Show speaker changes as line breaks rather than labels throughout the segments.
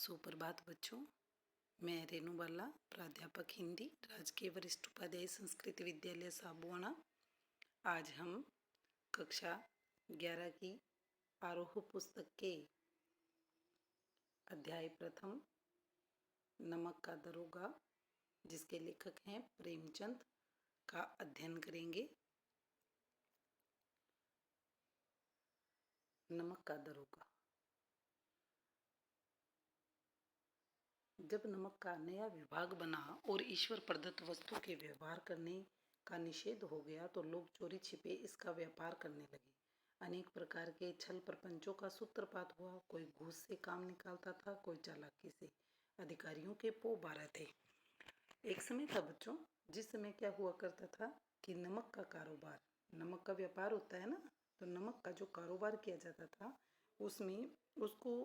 सुप्रभात बच्चों। मैं रेनू बाला, प्राध्यापक हिंदी, राजकीय वरिष्ठ उपाध्याय संस्कृत विद्यालय साबुआना। आज हम कक्षा 11 की आरोह पुस्तक के अध्याय प्रथम नमक का दरोगा, जिसके लेखक हैं प्रेमचंद, का अध्ययन करेंगे। नमक का दरोगा। जब नमक का नया विभाग बना और ईश्वर प्रदत्त वस्तु के व्यवहार करने का निषेध हो गया तो लोग चोरी छिपे इसका व्यापार करने लगे। अनेक प्रकार के छल प्रपंचों का सूत्रपात हुआ। कोई घूस से काम निकालता था, कोई चालाकी से। अधिकारियों के पो 12 थे। एक समय था बच्चों, जिस समय क्या हुआ करता था कि नमक का कारोबार, नमक का व्यापार होता है ना, तो नमक का जो कारोबार किया जाता था उसमें उसको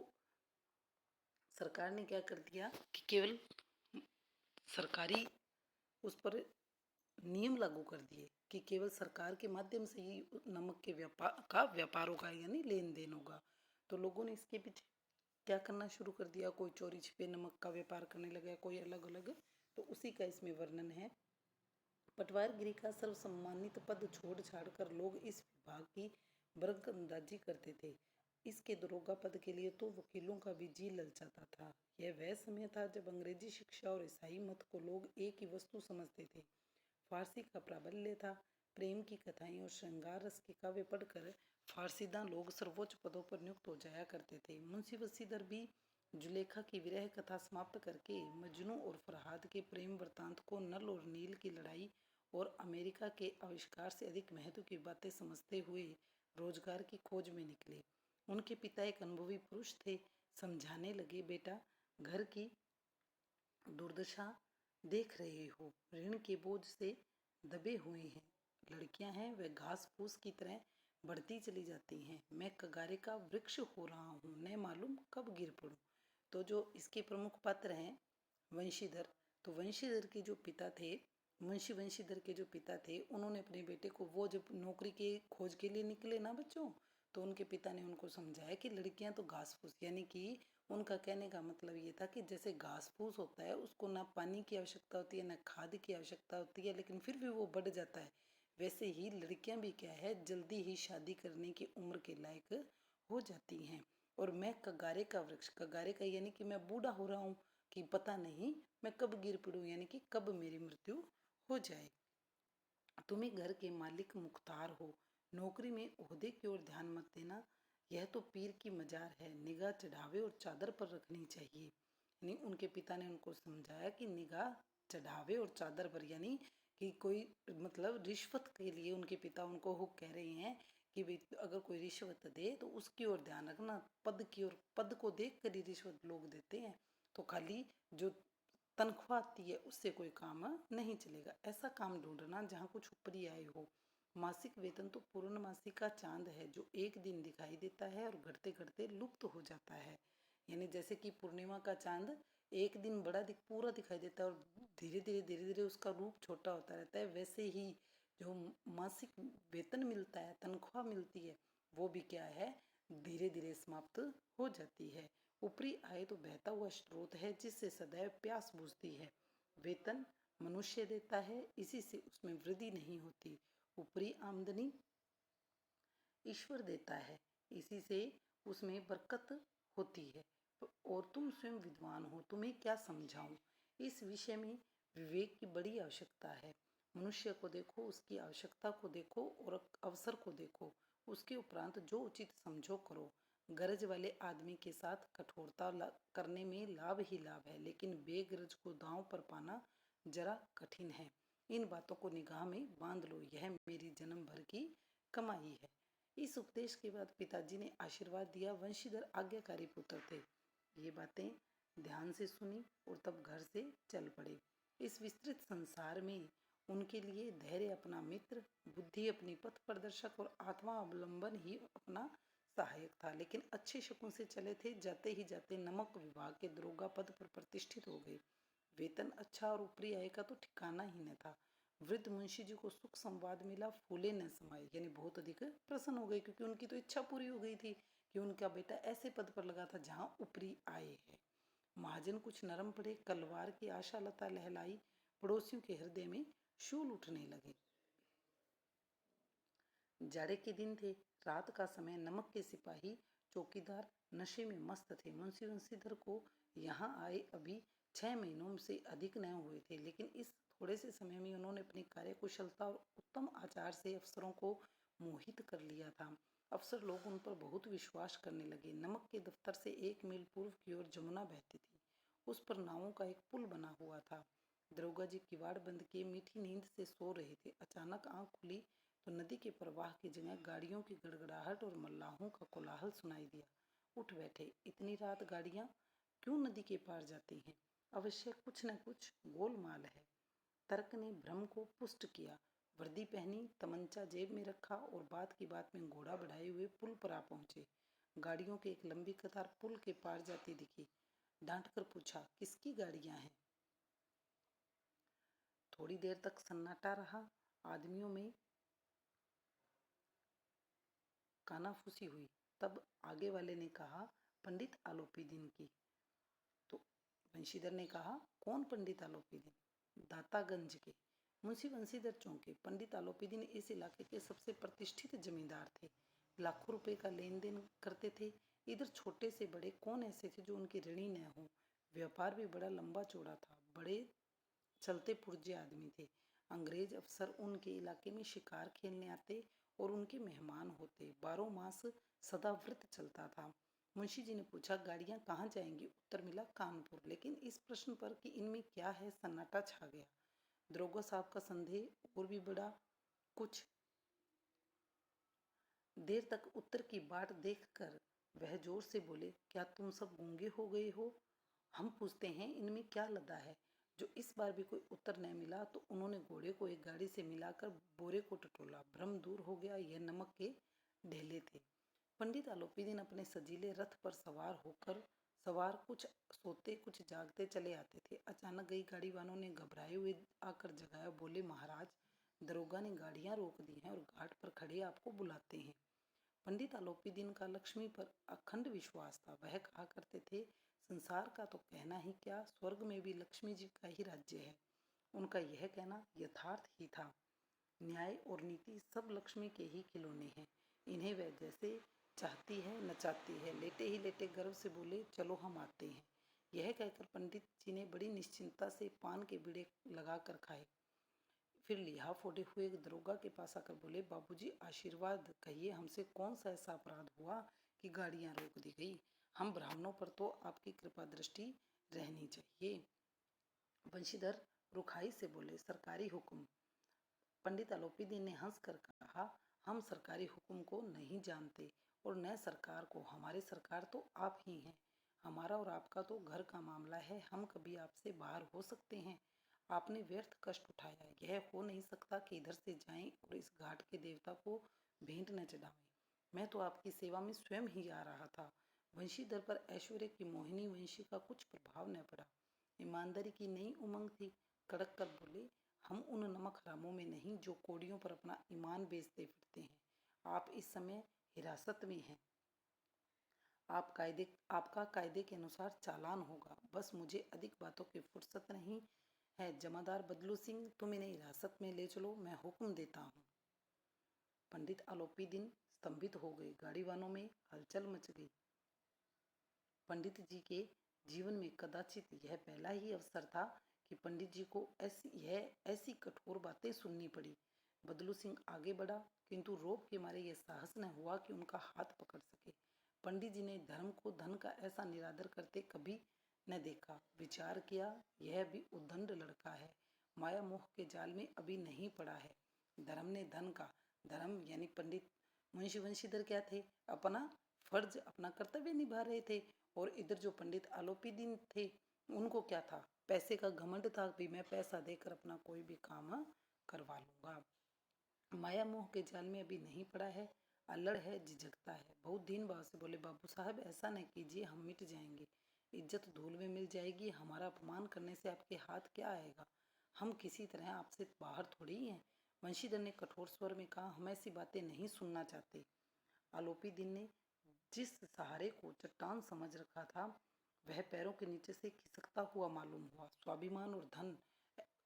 सरकार ने क्या कर दिया कि केवल सरकारी उस पर नियम लागू कर दिए कि केवल सरकार के माध्यम से ही नमक के व्यापार होगा, यानी लेन देन होगा। तो लोगों ने इसके पीछे क्या करना शुरू कर दिया। कोई चोरी छिपे नमक का व्यापार करने लगा, कोई अलग अलग। तो उसी का इसमें वर्णन है। पटवारगिरी का सर्वसम्मानित पद छोड़ छाड़ कर लोग इस विभाग की बरगंदाजी करते थे। इसके दरोगा पद के लिए तो वकीलों का भी जी ललचाता था। यह वह समय था जब अंग्रेजी शिक्षा और ईसाई मत को लोग एक ही वस्तु समझते थे। फारसी का प्राबल्य था। प्रेम की कथाएं और श्रृंगार रस के काव्य पढ़कर फारसीदा लोग सर्वोच्च पदों पर नियुक्त हो जाया करते थे। मुंशी वसीदर भी जुलेखा की विरह कथा समाप्त करके मजनू और फरहाद के प्रेम वृतांत को नल और नील की लड़ाई और अमेरिका के आविष्कार से अधिक महत्व की बातें समझते हुए रोजगार की खोज में निकले। उनके पिता एक अनुभवी पुरुष थे। समझाने लगे, बेटा, घर की दुर्दशा देख रहे हो, ऋण के बोझ से दबे हुए हैं। लड़कियां हैं वे घास फूस की तरह बढ़ती चली जाती हैं। मैं कगारे का वृक्ष हो रहा हूँ, न मालूम कब गिर पड़ूं। तो जो इसके प्रमुख पात्र हैं वंशीधर, तो वंशीधर के जो पिता थे, मुंशी वंशीधर के जो पिता थे, उन्होंने अपने बेटे को, वो जब नौकरी के खोज के लिए निकले ना बच्चों, तो उनके पिता ने उनको समझाया कि लड़कियां तो घास फूस, यानी कि उनका कहने का मतलब ये था कि जैसे घास फूस होता है उसको ना पानी की आवश्यकता होती है ना खाद की आवश्यकता होती है, लेकिन फिर भी वो बढ़ जाता है। वैसे ही लड़कियां भी क्या है, जल्दी ही शादी करने की उम्र के लायक हो जाती हैं। और मैं कगारे का वृक्ष, कगारे का यानी कि मैं बूढ़ा हो रहा हूँ, कि पता नहीं मैं कब गिर पड़ूं, यानी कि कब मेरी मृत्यु हो जाए। तुम्हें घर के मालिक मुख्तार हो, नौकरी में ओहदे की ओर ध्यान मत देना। यह तो पीर की मजार है, निगाह चढ़ावे और चादर पर रखनी चाहिए। यानी उनके पिता ने उनको समझाया कि निगाह चढ़ावे और चादर पर, यानी कि कोई मतलब रिश्वत के लिए उनके पिता उनको हुक कह रहे हैं कि भाई अगर कोई रिश्वत दे तो उसकी ओर ध्यान रखना। पद की ओर, पद को देख कर ही रिश्वत लोग देते हैं, तो खाली जो तनख्वाह आती है उससे कोई काम नहीं चलेगा। ऐसा काम ढूंढना जहाँ कुछ ऊपरी आय हो। मासिक वेतन तो पूर्णमासी का चांद है जो एक दिन दिखाई देता है और घटते घटते लुप्त हो जाता है। यानी जैसे कि पूर्णिमा का चांद एक दिन पूरा दिखाई देता है और धीरे धीरे उसका रूप छोटा होता रहता है, वैसे ही जो मासिक वेतन मिलता है, तनख्वाह मिलती है, वो भी क्या है, धीरे धीरे समाप्त हो जाती है। ऊपरी आय तो बहता हुआ स्रोत है जिससे सदैव प्यास बुझती है। वेतन मनुष्य देता है, इसी से उसमें वृद्धि नहीं होती। ऊपरी आमदनी ईश्वर देता है, इसी से उसमें बरकत होती है। और तुम स्वयं विद्वान हो, तुम्हें क्या समझाऊं। इस विषय में विवेक की बड़ी आवश्यकता है। मनुष्य को देखो, उसकी आवश्यकता को देखो और अवसर को देखो, उसके उपरांत जो उचित समझो करो। गरज वाले आदमी के साथ कठोरता करने में लाभ ही लाभ है, लेकिन बेगरज को दांव पर पाना जरा कठिन है। इन बातों को निगाह में बांध लो, यह मेरी जन्म भर की कमाई है। इस उपदेश के बाद पिताजी ने आशीर्वाद दिया। वंशीधर आज्ञाकारी पुत्र थे। ये बातें ध्यान से सुनी और तब घर से चल पड़े। इस विस्तृत संसार में उनके लिए धैर्य अपना मित्र, बुद्धि अपनी पथ प्रदर्शक और आत्मा अवलंबन ही अपना सहायक था। लेकिन अच्छे शकुन से चले थे, जाते ही जाते नमक विभाग के दरोगा पद पर प्रतिष्ठित हो गए। वेतन अच्छा और ऊपरी आय का तो ठिकाना ही न था। वृद्ध मुंशी जी को सुख संवाद मिला, फूले न समाये, यानी बहुत अधिक प्रसन्न हो गए, क्योंकि उनकी तो इच्छा पूरी हो गई थी कि उनका बेटा ऐसे पद पर लगा था जहाँ ऊपरी आय है। महाजन कुछ नरम पड़े, कलवार की आशा लता लहलाई, पड़ोसियों के हृदय में शूल उठने लगे। जाड़े के दिन थे, रात का समय। नमक के सिपाही चौकीदार नशे में मस्त थे। मुंशी बंशीधर को यहाँ आए अभी 6 महीनों से अधिक न हुए थे, लेकिन इस थोड़े से समय में उन्होंने अपनी कार्यकुशलता और उत्तम आचार से अफसरों को मोहित कर लिया था। अफसर लोग उन पर बहुत विश्वास करने लगे। नमक के दफ्तर से 1 मील पूर्व की ओर जमुना बहती थी। उस पर नावों का एक पुल बना हुआ था। दरोगा जी किवाड़ बंद किए मीठी नींद से सो रहे थे। अचानक आंख खुली तो नदी के प्रवाह की जगह गाड़ियों की गड़गड़ाहट और मल्लाहों का कोलाहल सुनाई दिया। उठ बैठे। इतनी रात गाड़ियां क्यों नदी के पार जाती हैं? अवश्य कुछ न कुछ गोलमाल है। तर्क ने भ्रम को पुष्ट किया। वर्दी पहनी, तमंचा जेब में रखा और बात की बात में घोड़ा बढ़ाए हुए पुल पर आ पहुंचे। गाड़ियों की एक लंबी कतार पुल के पार जाती दिखी। डांट कर पूछा, किसकी गाड़ियां हैं? थोड़ी देर तक सन्नाटा रहा। आदमियों में कानाफूसी हुई। तब आगे वाले ने कहा, पंडित आलोपीदीन की। तो बंशीधर ने कहा, कौन पंडित आलोपीदीन? दातागंज के। मुंशी बंशीधर चौंके। पंडित आलोपीदीन इस इलाके के सबसे प्रतिष्ठित जमींदार थे। लाखों रुपए का लेन देन करते थे। इधर छोटे से बड़े कौन ऐसे थे जो उनके ऋणी न हो। व्यापार भी बड़ा लंबा चौड़ा था। बड़े चलते पुर्जे आदमी थे। अंग्रेज अफसर उनके इलाके में शिकार खेलने आते और उनके मेहमान होते। 12 मास सदाव्रत चलता था। मुंशी जी ने पूछा, गाड़ियां कहाँ जाएंगी? उत्तर मिला, कानपुर। लेकिन इस प्रश्न पर कि इनमें क्या है, सन्नाटा छा गया। दरोगा साहब का संदेह और भी बड़ा। कुछ देर तक उत्तर की बाट देखकर वह जोर से बोले, क्या तुम सब गूंगे हो गए हो? हम पूछते हैं इनमें क्या लदा है? जो इस बार भी कोई उत्तर न मिला तो उन्होंने घोड़े को एक गाड़ी से मिलाकर बोरे को टटोला। भ्रम दूर हो गया। यह नमक के ढेले थे। पंडित आलोपीदीन अपने सजीले रथ पर सवार कुछ सोते कुछ जागते चले आते थे। अचानक गई गाड़ी वालों ने घबराए हुए आकर जगाया। बोले, महाराज, दरोगा ने गाड़ियां रोक दी हैं और घाट पर खड़े आपको बुलाते हैं। पंडित आलोपीदीन का लक्ष्मी पर अखंड विश्वास था। वह कहा करते थे, संसार का तो कहना ही क्या, स्वर्ग में भी लक्ष्मी जी का ही राज्य है। उनका यह कहना यथार्थ ही था। न्याय और नीति सब लक्ष्मी के ही खिलौने हैं। इन्हें वह जैसे चाहती है नचाती है। लेटे ही लेटे गर्व से बोले, चलो हम आते हैं। यह कहकर पंडित जी ने बड़ी निश्चिंतता से पान के बीड़े लगाकर खाए। फिर लिहाफ ओढ़े हुए एक दरोगा के पास आकर बोले, बाबूजी, आशीर्वाद कहिए, हमसे कौन सा ऐसा अपराध हुआ कि गाड़ियां रोक दी गई? हम ब्राह्मणों पर तो आपकी कृपा दृष्टि रहनी चाहिए। बंशीधर रुखाई से बोले, सरकारी हुक्म। पंडित आलोपीदीन ने हंसकर कहा, हम सरकारी हुक्म को नहीं जानते और न सरकार को। हमारी सरकार तो आप ही हैं। हमारा और आपका तो घर का मामला है। हम कभी आपसे बाहर हो सकते हैं? आपने व्यर्थ कष्ट उठाया। यह हो नहीं सकता कि इधर से जाएं और इस घाट के देवता को भेंट न चढ़ावें। मैं तो आपकी सेवा में स्वयं ही आ रहा था। वंशीधर पर ऐश्वर्य की मोहिनी वंशी का कुछ प्रभाव न पड़ा। ईमानदारी की नई उमंग थी। कड़क कर बोले, हम उन नमक हरामों में नहीं जो कोड़ियों पर अपना ईमान बेचते फिरते हैं। आप इस समय हिरासत में हैं। आपका कायदे के अनुसार चालान होगा। बस मुझे अधिक बातों की फुर्सत नहीं है। जमादार बदलू सिंह, तुम इन्हें हिरासत में ले चलो, मैं हुक्म देता हूँ। पंडित आलोपीदीन स्तंभित हो गए। गाड़ी वालों में हलचल मच गई। पंडित जी के जीवन में कदाचित यह पहला ही अवसर था कि पंडित जी को ऐसी कठोर बातें सुननी पड़ी। बदलू सिंह आगे बढ़ा, किंतु रोब के मारे यह साहस न हुआ कि उनका हाथ पकड़ सके। पंडित जी ने धर्म को धन का ऐसा निरादर करते कभी न देखा। विचार किया, यह भी उद्दंड लड़का है, माया मोह के जाल में अभी नहीं पड़ा है। धर्म ने धन का, धर्म यानी पंडित मुंशी वंशीधर क्या थे? अपना फर्ज, अपना कर्तव्य निभा रहे थे। और इधर जो पंडित आलोपीदीन थे, उनको क्या था? पैसे का घमंड था भी, मैं पैसा देकर अपना कोई भी काम करवा लूंगा। माया मोह के जाल में अभी नहीं पड़ा है, अल्लड़ है, झिझकता है। बहुत दीन भाव से बोले, बाबू साहब, ऐसा न कीजिए, हम मिट जाएंगे, इज्जत धूल में मिल जाएगी। हमारा अपमान करने से आपके हाथ क्या आएगा? हम किसी तरह आपसे बाहर थोड़ी ही हैं। वंशीधर ने कठोर स्वर में कहा, हम ऐसी बातें नहीं सुनना चाहते। आलोपीदीन ने जिस सहारे को चट्टान समझ रखा था, वह पैरों के नीचे से खिसकता हुआ मालूम हुआ। स्वाभिमान और धन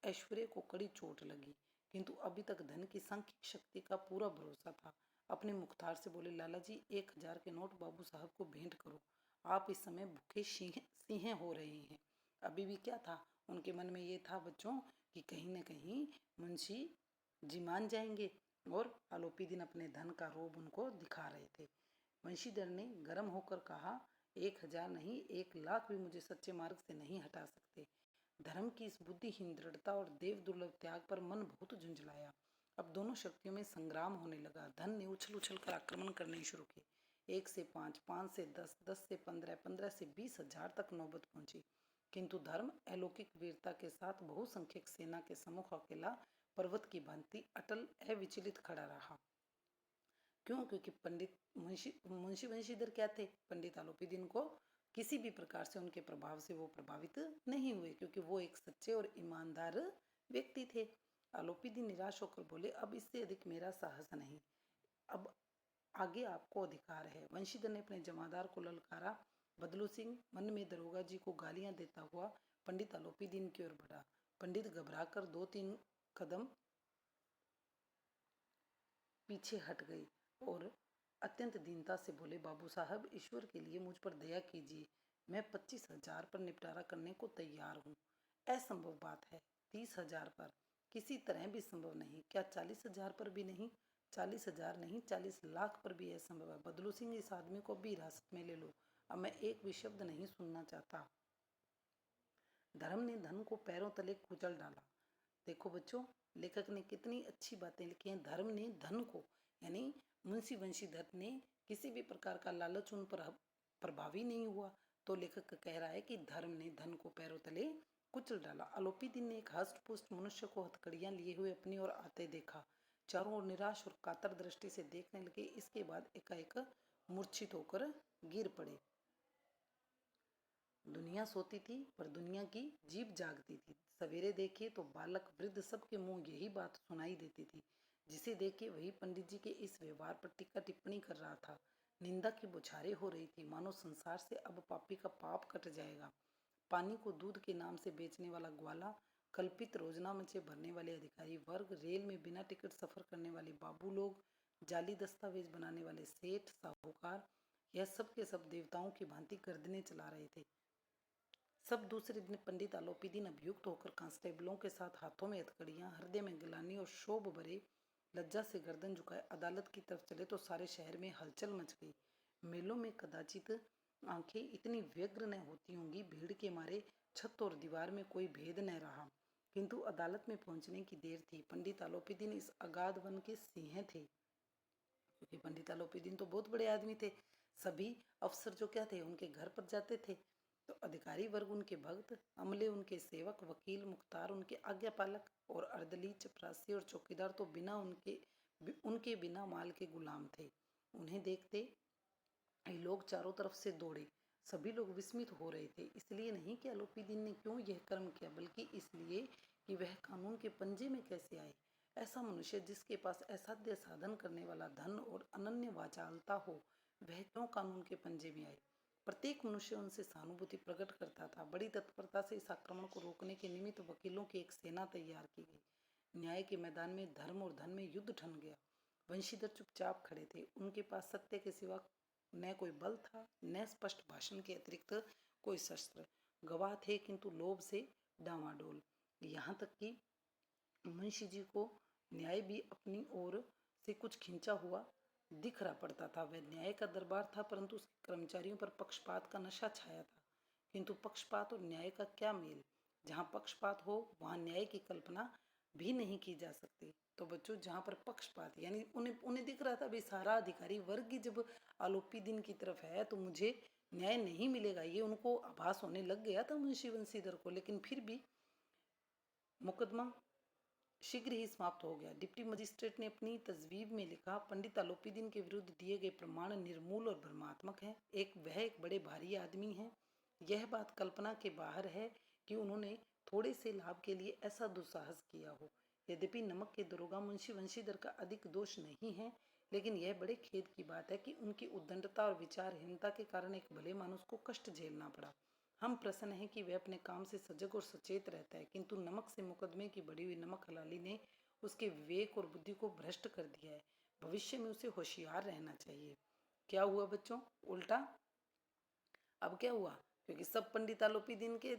ऐश्वर्य को कड़ी चोट लगी, किंतु अभी तक धन की सांख्यिक शक्ति का पूरा भरोसा था। अपने मुख्तार से बोले, लाला जी 1,000 के नोट बाबू साहब को भेंट करो। आप इस समय भूखे सिंह सिंह हो रहे हैं। अभी भी क्या था उनके मन में, ये था बच्चों कि कहीं न कहीं मुंशी जी मान जाएंगे, और आलोपी दिन अपने धन का रोब उनको दिखा रहे थे। वंशीधर ने गर्म होकर कहा, 1,000 नहीं, 1,00,000 भी मुझे सच्चे मार्ग से नहीं हटा सकते। धर्म की इस बुद्धिहीन दृढ़ता और देव दुर्लभ त्याग पर मन बहुत झुंझलाया। अब दोनों शक्तियों में संग्राम होने लगा। धन ने उछल उछल कर आक्रमण करने शुरू किए। 1 से 5, 5 से 10, 10 से 15, 15 से 20,000 तक नौबत पहुंची, किंतु धर्म अलौकिक वीरता के साथ बहुसंख्यक सेना के सम्मुख अकेला पर्वत की भांति अटल अविचलित खड़ा रहा। क्यों? क्योंकि पंडित मुंशी वंशीधर क्या थे? पंडित आलोपी दिन को किसी भी प्रकार से उनके प्रभाव से वो प्रभावित नहीं हुए, क्योंकि वो एक सच्चे और ईमानदार व्यक्ति थे। आलोपी दिन निराश होकर बोले, अब इससे अधिक मेरा साहस नहीं, अब आगे आपको अधिकार है। वंशीधर ने अपने जमादार को ललकारा। बदलू सिंह मन में दरोगा जी को गालियां देता हुआ पंडित आलोपी दिन की ओर बढ़ा। पंडित घबराकर 2-3 कदम पीछे हट गई और अत्यंत दीनता से बोले, बाबू साहब ईश्वर के लिए मुझ पर दया कीजिए, मैं 25,000 पर निपटारा करने को तैयार हूँ। असंभव बात है, 30,000 पर किसी तरह भी संभव नहीं। क्या 40,000 पर भी नहीं? 40,000 नहीं, 40,00,000 पर भी असंभव है। बदलू सिंह, इस आदमी को भी हिरासत में ले लो, अब मैं एक भी शब्द नहीं सुनना चाहता। धर्म ने धन को पैरों तले कुचल डाला। देखो बच्चों, लेखक ने कितनी अच्छी बातें लिखी हैं। धर्म ने धन को, यानी मुंशी वंशीधर ने किसी भी प्रकार का लालच उन पर प्रभावी नहीं हुआ। तो लेखक कह रहा है कि धर्म ने धन को पैरों तले कुचल डाला। आलोपी दिन ने एक हष्ट पुष्ट मनुष्य को हथकड़ियां लिए हुए अपनी ओर आते देखा। चारों ओर निराश और कातर दृष्टि से देखने लगे। इसके बाद एकाएक मूर्छित होकर गिर पड़े। दुनिया सोती थी पर दुनिया की जीभ जागती थी। सवेरे देखिए तो बालक वृद्ध सबके मुंह यही बात सुनाई देती थी। जिसे देखिए वही पंडित जी के इस व्यवहार पर टीका टिप्पणी कर रहा था। निंदा की बौछारें हो रही थी, मानो संसार से अब पापी का पाप कट जाएगा। पानी को दूध के नाम से बेचने वाला ग्वाला, कल्पित रोजनामचे भरने वाले अधिकारी वर्ग, रेल में बिना टिकट सफर करने वाले बाबू लोग, जाली दस्तावेज बनाने वाले सेठ साहूकार, यह सब के सब देवताओं की भांति गर्दनें चला रहे थे। सब दूसरे दिन पंडित आलोपी दिन अभियुक्त होकर कांस्टेबलों के साथ हाथों में हथकड़ियां, हृदय में गिलानी और शोभ भरे लज्जा से गर्दन झुकाए अदालत की तरफ चले तो सारे शहर में हलचल मच गई। मेलों में कदाचित आंखें इतनी व्यग्र न होती होंगी, भीड़ के मारे छत और दीवार में कोई भेद न रहा। किंतु अदालत में पहुंचने की देर थी। पंडित आलोपी दिन इस अगाध वन के सिंह थे, क्योंकि पंडित आलोपी दिन तो बहुत बड़े आदमी थे। सभी अफसर जो क्या थे, उनके घर पर जाते थे। तो अधिकारी वर्ग उनके भक्त, अमले उनके सेवक, वकील मुख्तार उनके आज्ञापालक, और अर्दली चपरासी और चौकीदार तो बिना उनके बिना माल के गुलाम थे। उन्हें देखते ये लोग चारों तरफ से दौड़े। सभी लोग विस्मित हो रहे थे, इसलिए नहीं कि आलोपी दिन ने क्यों यह कर्म किया, बल्कि इसलिए कि वह कानून के पंजे में कैसे आए। ऐसा मनुष्य जिसके पास असाध्य साधन करने वाला धन और अनन्य वाचालता हो, वह क्यों कानून के पंजे में आए। प्रत्येक मनुष्य उनसे सहानुभूति प्रकट करता था। बड़ी तत्परता से इस आक्रमण को रोकने के निमित्त वकीलों की एक सेना तैयार की गई। न्याय के मैदान में धर्म और धन में युद्ध ठन गया। वंशीधर चुपचाप खड़े थे। उनके पास सत्य के सिवा न कोई बल था, न स्पष्ट भाषण के अतिरिक्त कोई शस्त्र। गवाह थे किंतु लोभ से डामाडोल। यहाँ तक कि मुंशी जी को न्याय भी अपनी ओर से कुछ खींचा हुआ दिख रहा पड़ता था। वह न्याय का दरबार था, परंतु उसके कर्मचारियों पर पक्षपात का नशा छाया था। किंतु पक्षपात और न्याय का क्या मेल? जहाँ पक्षपात हो वहाँ न्याय की कल्पना भी नहीं की जा सकती। तो बच्चों, जहाँ पर पक्षपात, यानी उन्हें उन्हें दिख रहा था भाई सारा अधिकारी वर्ग ही जब आलोपी दिन की तरफ है तो मुझे न्याय नहीं मिलेगा, ये उनको आभास होने लग गया था मुंशी वंशीधर को। लेकिन फिर भी मुकदमा शीघ्र ही समाप्त हो गया। डिप्टी मजिस्ट्रेट ने अपनी तजवीब में लिखा, पंडित आलोपी दिन के विरुद्ध दिए गए प्रमाण निर्मूल और भ्रमात्मक हैं। वह एक बड़े भारी आदमी हैं। यह बात कल्पना के बाहर है कि उन्होंने थोड़े से लाभ के लिए ऐसा दुस्साहस किया हो। यद्यपि नमक के दरोगा मुंशी वंशीधर का अधिक दोष नहीं है, लेकिन यह बड़े खेद की बात है कि उनकी उद्दंडता और विचारहीनता के कारण एक भले मानुस को कष्ट झेलना पड़ा। हम प्रसन्न हैं कि वह अपने काम से सजग और सचेत रहता है, किंतु नमक से मुकदमे की बढ़ी हुई नमक हलाली ने उसके विवेक और बुद्धि को भ्रष्ट कर दिया है। भविष्य में उसे होशियार रहना चाहिए। क्या हुआ बच्चों? उल्टा। अब क्या हुआ? क्योंकि सब पंडित आलोपीदीन के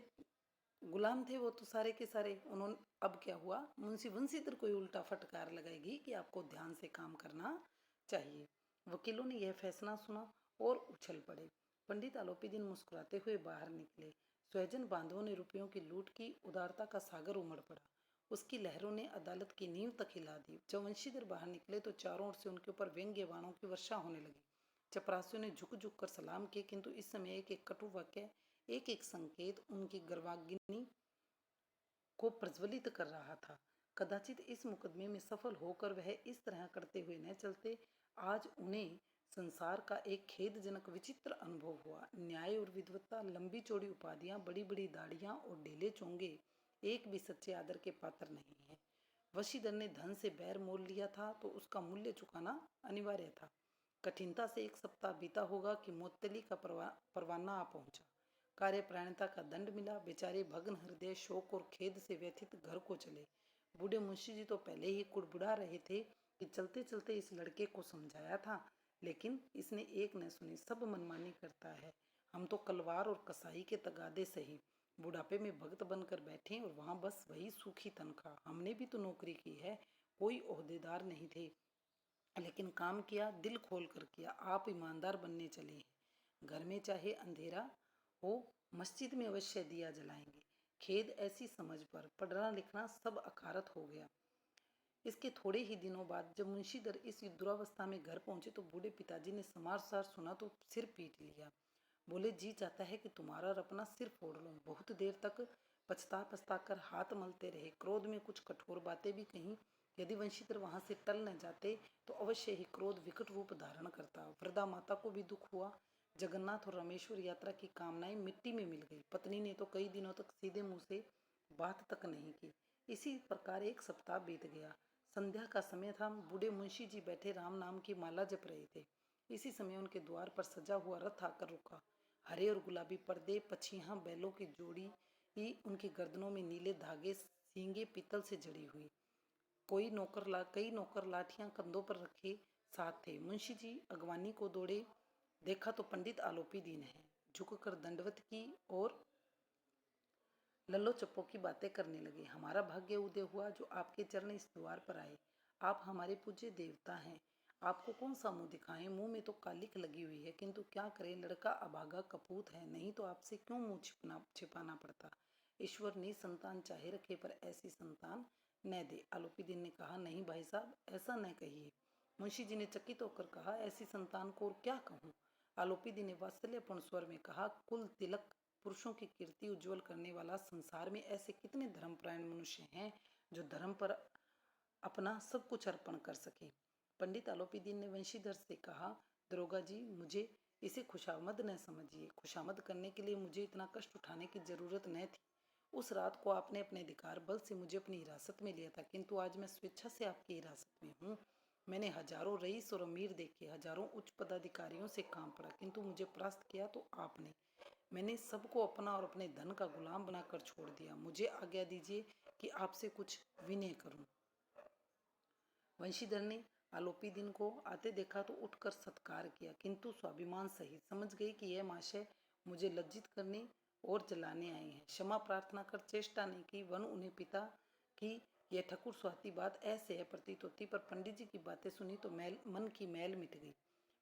गुलाम थे वो तो सारे के सारे, उन्होंने अब क्या हुआ, मुंशी बंसीधर कोई उल्टा फटकार लगाएगी कि आपको ध्यान से काम करना चाहिए। वकीलों ने यह फैसला सुना और उछल पड़े। पंडित आलोपीदीन मुस्कुराते हुए बाहर निकले। स्वजन बांधवों ने रुपयों की लूट की, उदारता का सागर उमड़ पड़ा। उसकी लहरों ने अदालत की नींव तक हिला दी। जब वंशीधर बाहर निकले तो चारों ओर से उनके ऊपर व्यंग्य बाणों की वर्षा होने लगी। चपरासियों ने झुक झुक कर सलाम किए, किंतु इस समय एक एक कटु वाक्य, एक एक संकेत उनकी गर्वाग्नि को प्रज्वलित कर रहा था। कदाचित इस मुकदमे में सफल होकर वह इस तरह करते हुए न चलते। आज उन्हें संसार का एक खेदजनक विचित्र अनुभव हुआ। न्याय और विद्वत्ता, लंबी चौड़ी उपाधियां, बड़ी बड़ी दाढ़ियां और ढीले चोंगे एक भी सच्चे आदर के पात्र नहीं है। वशीधर ने धन से बैर मोल लिया था तो उसका मूल्य चुकाना अनिवार्य था। कठिनता से एक सप्ताह बीता होगा कि मुअत्तली का परवाना आ पहुंचा। कार्यप्राणता का दंड मिला। बेचारे भग्न हृदय, शोक और खेद से व्यथित घर को चले। बूढ़े मुंशी जी तो पहले ही कुड़बुड़ा रहे थे कि चलते चलते इस लड़के को समझाया था, लेकिन इसने एक न सुनी, सब मनमानी करता है। हम तो कलवार और कसाई के तगादे सही बुढ़ापे में भक्त बनकर बैठे और वहां बस वही सूखी तनख्वाह। हमने भी तो नौकरी की है, कोई ओहदेदार नहीं थे, लेकिन काम किया, दिल खोल कर किया। आप ईमानदार बनने चले हैं। घर में चाहे अंधेरा हो, मस्जिद में अवश्य दिया जलाएंगे। खेद ऐसी समझ पर, पढ़ना लिखना सब अकारत हो गया। इसके थोड़े ही दिनों बाद जब मुंशीधर इस दुरावस्था में घर पहुंचे तो बूढ़े पिताजी ने समाचार सुना तो सिर पीट लिया। बोले, जी चाहता है कि तुम्हारा और अपना सिर फोड़ लूं। बहुत देर तक पछता पछता कर हाथ मलते रहे। क्रोध में कुछ कठोर बातें भी कहीं। यदि वंशीधर वहां से टल न जाते तो अवश्य ही क्रोध विकट रूप धारण करता। वृद्धा माता को भी दुख हुआ। जगन्नाथ और रामेश्वर यात्रा की कामनाएं मिट्टी में मिल गई। पत्नी ने तो कई दिनों तक सीधे मुंह से बात तक नहीं की। इसी प्रकार एक सप्ताह बीत गया। संध्या का समय था। बूढ़े मुंशी जी बैठे राम नाम की माला जप रहे थे। इसी समय उनके द्वार पर सजा हुआ रथ आकर रुका। हरे और गुलाबी पर्दे, पछियां बैलों की जोड़ी, उनकी गर्दनों में नीले धागे, सींगे पीतल से जड़ी हुई। कई नौकर लाठियां कंधों पर रखे साथ थे। मुंशी जी अगवानी को दौड़े। देखा तो पंडित आलोपीदीन है। झुककर दंडवत की और लल्लो चप्पो की बातें करने लगे। हमारा भाग्य उदय हुआ जो आपके चरण इस द्वार पर आए। आप हमारे पूज्य देवता हैं। आपको कौन सा मुंह दिखाएं? मुंह में तो कालिक लगी हुई है, किंतु क्या करें, लड़का अभागा कपूत है, नहीं तो आपसे क्यों मुंह छिपाना पड़ता। ईश्वर ने संतान चाहे रखे पर ऐसी संतान न दे। आलोपीदीन ने कहा, नहीं भाई साहब, ऐसा न कहिए। मुंशी जी ने चकित होकर कहा, ऐसी संतान को और क्या कहूँ। आलोपीदीन ने वात्सल्यपूर्ण स्वर में कहा, कुल तिलक, पुरुषों की कीर्ति उज्जवल करने वाला, संसार में ऐसे कितने धर्मपरायण मनुष्य हैं जो धर्म पर अपना सब कुछ अर्पण कर सके। पंडित आलोपीदीन ने वंशीधर से कहा, दरोगा जी, मुझे इसे खुशामद न समझिए। खुशामद करने के लिए मुझे इतना कष्ट उठाने की जरूरत न थी। उस रात को आपने अपने अधिकार बल से मुझे अपनी हिरासत में लिया था, किंतु आज मैं स्वेच्छा से आपकी हिरासत में हूँ। मैंने हजारों रईस और अमीर देखे, हजारों उच्च पदाधिकारियों से काम पड़ा, किंतु मुझे परास्त किया तो आपने। मैंने सबको अपना और अपने धन का गुलाम बनाकर छोड़ दिया। मुझे आज्ञा दीजिए कि आपसे कुछ विनय करूं। वंशीधर ने आलोपीदीन को आते देखा तो उठकर सत्कार किया, किंतु स्वाभिमान सहित समझ गए कि यह महाशय मुझे लज्जित करने और जलाने आए हैं। क्षमा प्रार्थना कर चेष्टा नहीं की। वन उन्हें पिता की यह ठकुर सुहाती बात ऐसे प्रतीत होती, पर पंडित जी की बातें सुनी तो मन की मैल मिट गई।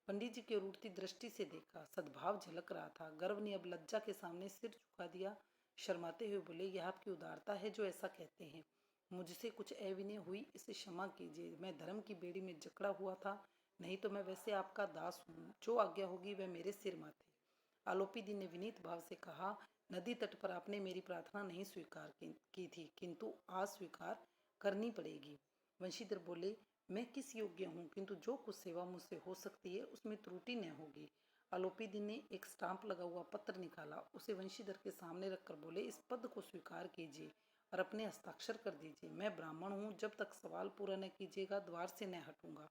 पंडित जी की ओर उठती दृष्टि से देखा, सद्भाव झलक रहा था। गर्व ने अब लज्जा के सामने सिर झुका दिया। शर्माते हुए बोले, यह आपकी उदारता है जो ऐसा कहते हैं। मुझसे कुछ अविनय हुई, इसे क्षमा कीजिए। मैं धर्म की बेड़ी में जकड़ा हुआ था, नहीं तो मैं वैसे आपका दास हूँ। जो आज्ञा होगी वह मेरे सिर माथे। आलोपीदीन ने विनीत भाव से कहा, नदी तट पर आपने मेरी प्रार्थना नहीं स्वीकार की थी, किंतु आज स्वीकार करनी पड़ेगी। वंशीधर बोले, मैं किस योग्य हूँ, किंतु जो कुछ सेवा मुझसे हो सकती है उसमें त्रुटि न होगी। आलोपीदीन ने एक स्टाम्प लगा हुआ पत्र निकाला, उसे वंशीधर के सामने रखकर बोले, इस पद को स्वीकार कीजिए और अपने हस्ताक्षर कर दीजिए। मैं ब्राह्मण हूँ, जब तक सवाल पूरा न कीजिएगा द्वार से न हटूंगा।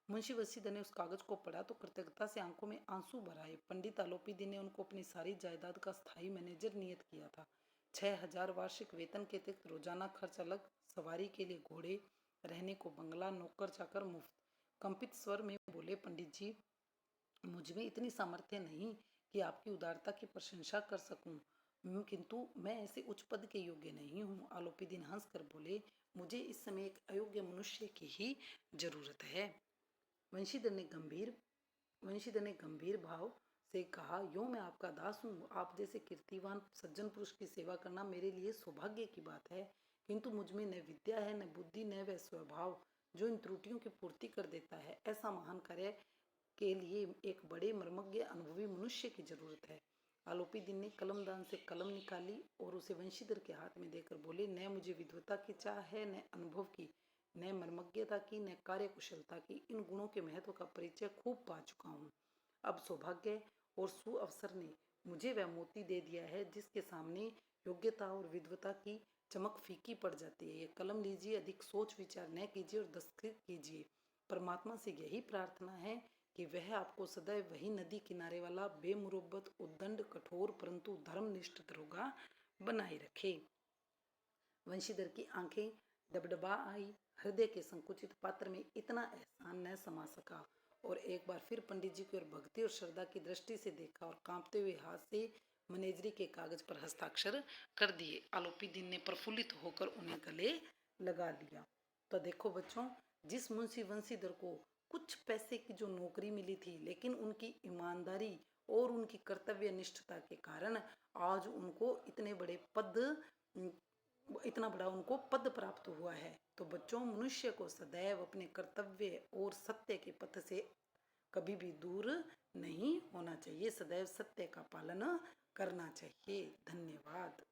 मुंशी वसीदर ने उस कागज को पढ़ा तो कृतज्ञता से आंखों में आंसू भर आए। पंडित आलोपीदी ने उनको अपनी सारी जायदाद का स्थायी मैनेजर नियत किया था। 6,000 वार्षिक वेतन के अतिरिक्त रोजाना खर्च अलग, सवारी के लिए घोड़े, रहने को बंगला, नौकर चाकर मुफ्त। कंपित स्वर में बोले, पंडित जी, मुझ में इतनी सामर्थ्य नहीं कि आपकी उदारता की प्रशंसा कर सकूं, किंतु मैं ऐसे उच्च पद के योग्य नहीं हूँ। आलोपीदीन हंसकर बोले, मुझे इस समय एक अयोग्य मनुष्य की ही जरूरत है। वंशीधर ने गंभीर वंशीधर ने गंभीर भाव से कहा, यूं मैं आपका दास हूँ। आप जैसे कीर्तिवान सज्जन पुरुष की सेवा करना मेरे लिए सौभाग्य की बात है, किंतु मुझ में न विद्या है, न बुद्धि, न वह स्वभाव जो इन त्रुटियों की पूर्ति कर देता है। ऐसा महान कार्य के लिए एक बड़े मर्मज्ञ अनुभवी मनुष्य की जरूरत है। आलोपीदीन ने कलमदान से कलम निकाली और उसे वंशीधर के हाथ में देकर बोले, न मुझे विद्वता की चाह है, न अनुभव की, न मर्मज्ञता की, न कार्य कुशलता की। इन गुणों के महत्व का परिचय खूब पा चुका हूँ। अब सौभाग्य और सुअवसर ने मुझे वह मोती दे दिया है जिसके सामने योग्यता और विद्वता की चमक फीकी पड़ जाती है। ये कलम लीजिए, अधिक सोच विचार न कीजिए और दस्तखत कीजिए। परमात्मा से यही प्रार्थना है कि वह आपको सदैव वही नदी किनारे वाला बेमुरब्बत, उद्दंड, कठोर परंतु धर्मनिष्ठ दरोगा बनाए रखे। वंशीधर की आंखें डबडबा आई। हृदय के संकुचित पात्र में इतना एहसान न समा सका और एक बार फिर पंडित जी की ओर भक्ति और श्रद्धा की दृष्टि से देखा और कांपते हुए हाथ से मैनेजरी के कागज पर हस्ताक्षर कर दिए। आलोपीदीन ने प्रफुल्लित होकर उन्हें गले लगा लिया। तो देखो बच्चों, जिस मुंशी वंशीधर को कुछ पैसे की जो नौकरी मिली थी, लेकिन उनकी ईमानदारी और उनकी कर्तव्य निष्ठता के कारण आज उनको इतना बड़ा उनको पद प्राप्त हुआ है। तो बच्चों, मनुष्य को सदैव अपने कर्तव्य और सत्य के पथ से कभी भी दूर नहीं होना चाहिए, सदैव सत्य का पालन करना चाहिए। धन्यवाद।